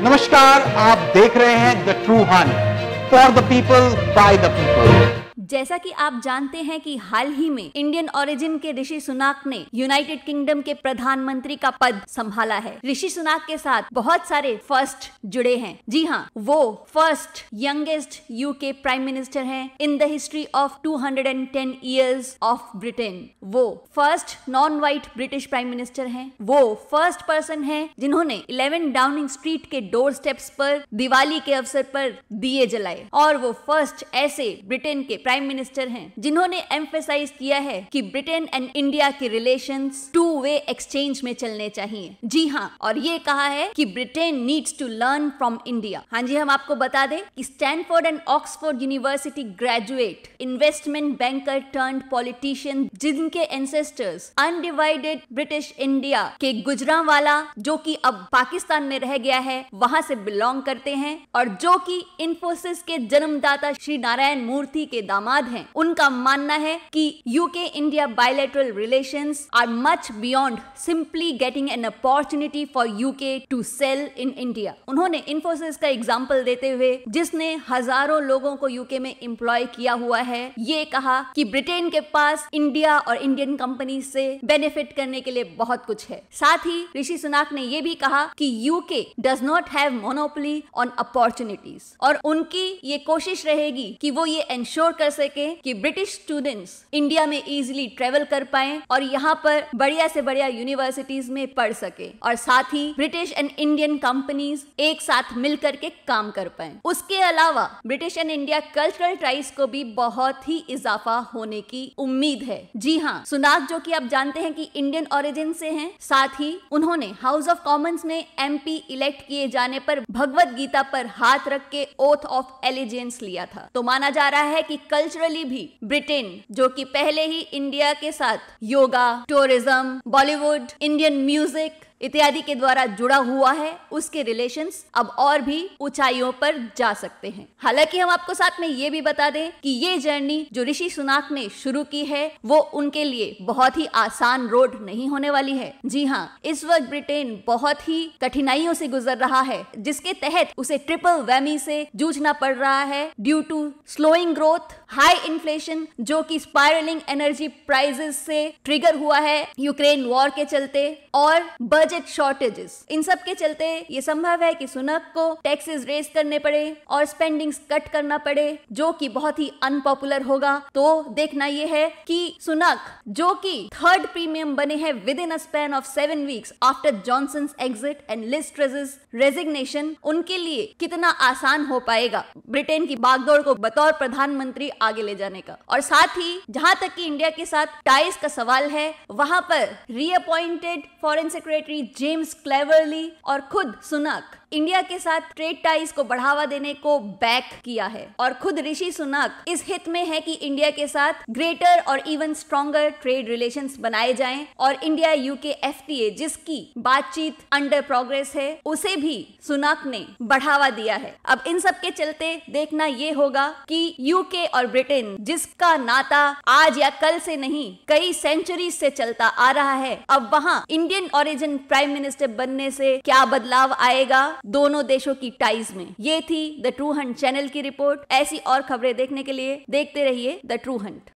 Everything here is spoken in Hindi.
नमस्कार, आप देख रहे हैं the true Hunt for the people by the people. जैसा कि आप जानते हैं कि हाल ही में इंडियन ओरिजिन के ऋषि सुनाक ने यूनाइटेड किंगडम के प्रधानमंत्री का पद संभाला है। ऋषि सुनाक के साथ बहुत सारे फर्स्ट जुड़े हैं। जी हाँ, वो first youngest UK prime minister हैं in the history of 210 years of Britain. वो first non white British prime minister हैं। वो फर्स्ट पर्सन है जिन्होंने 11 डाउनिंग स्ट्रीट के डोर स्टेप्स पर दिवाली के अवसर पर दिए जलाए, और वो फर्स्ट ऐसे ब्रिटेन के प्राइम मिनिस्टर हैं जिन्होंने एम्फेसाइज किया है कि ब्रिटेन एंड इंडिया के रिलेशंस टू वे एक्सचेंज में चलने चाहिए। जी हाँ, और ये कहा है कि Britain needs to learn from India. हाँ जी, हम आपको बता दें कि Stanford and Oxford university graduate investment banker turned politician, जिनके एंसेस्टर्स अनडिवाइडेड ब्रिटिश इंडिया के गुजरांवाला, जो कि अब पाकिस्तान में रह गया है, वहां से बिलोंग करते हैं, और जो कि इन्फोसिस के जन्मदाता श्री नारायण मूर्ति के दामाद हैं। उनका मानना है कि UK India bilateral relations are much beyond simply getting an opportunity for UK to sell in India. उन्होंने इन्फोसिस का एग्जांपल देते हुए, जिसने हजारों लोगों को यूके में एम्प्लॉय किया हुआ है, ये कहा कि ब्रिटेन के पास इंडिया और इंडियन कंपनी से बेनिफिट करने के लिए बहुत कुछ है। साथ ही ऋषि सुनाक ने यह भी कहा कि UK does not have monopoly on opportunities, और उनकी ये कोशिश रहेगी कि वो ये एंश्योर कर सके कि ब्रिटिश स्टूडेंट्स इंडिया में इजीली ट्रेवल कर पाएं और यहाँ पर बढ़िया से बढ़िया यूनिवर्सिटीज में पढ़ सके, और साथ ही ब्रिटिश एंड इंडियन कंपनीज एक साथ मिलकर के काम कर पाएं। उसके अलावा British and India cultural ties को भी बहुत ही इजाफा होने की उम्मीद है। जी हाँ, सुनाक, जो कि आप जानते हैं कि इंडियन ओरिजिन से हैं, साथ ही उन्होंने हाउस ऑफ कॉमन्स में एमपी इलेक्ट किए जाने पर भगवत गीता पर हाथ रख के ओथ ऑफ एलिजेंस लिया था। तो माना जा रहा है कि कल्चरली भी ब्रिटेन, जो कि पहले ही इंडिया के साथ yoga, tourism, Bollywood, Indian music इत्यादि के द्वारा जुड़ा हुआ है, उसके रिलेशंस अब और भी ऊंचाइयों पर जा सकते हैं। हालांकि हम आपको साथ में ये भी बता दें कि ये जर्नी जो ऋषि सुनाक ने शुरू की है, वो उनके लिए बहुत ही आसान रोड नहीं होने वाली है। जी हाँ, इस वक्त ब्रिटेन बहुत ही कठिनाइयों से गुजर रहा है, जिसके तहत उसे ट्रिपल वैमी से जूझना पड़ रहा है due to slowing growth, high inflation, जो कि स्पायरलिंग एनर्जी प्राइसेस से ट्रिगर हुआ है यूक्रेन वॉर के चलते, और बजट शॉर्टेजेस। इन सब के चलते ये संभव है कि सुनाक को टैक्सेस रेज करने पड़े और स्पेंडिंग्स कट करना पड़े, जो कि बहुत ही अनपॉपुलर होगा। तो देखना ये है कि सुनाक, जो कि थर्ड प्रीमियम बने हैं within a span of 7 weeks after Johnson's exit and Liz Truss's resignation, उनके लिए कितना आसान हो पाएगा ब्रिटेन की बागडोर को बतौर प्रधानमंत्री आगे ले जाने का। और साथ ही जहां तक कि इंडिया के साथ टाइज का सवाल है, वहां पर reappointed foreign secretary James cleverly और खुद सुनाक इंडिया के साथ ट्रेड टाइज को बढ़ावा देने को बैक किया है, और खुद ऋषि सुनाक इस हित में है कि इंडिया के साथ ग्रेटर और इवन स्ट्रॉन्गर ट्रेड रिलेशंस बनाए जाएं, और इंडिया यूके एफटीए, जिसकी बातचीत अंडर प्रोग्रेस है, उसे भी सुनाक ने बढ़ावा दिया है। अब इन सब के चलते देखना ये होगा कि यूके और ब्रिटेन, जिसका नाता आज या कल से नहीं कई सेंचुरी से चलता आ रहा है, अब वहां इंडियन ओरिजिन प्राइम मिनिस्टर बनने से क्या बदलाव आएगा दोनों देशों की टाइज में। ये थी द ट्रू हंट चैनल की रिपोर्ट। ऐसी और खबरें देखने के लिए देखते रहिए द ट्रू हंट।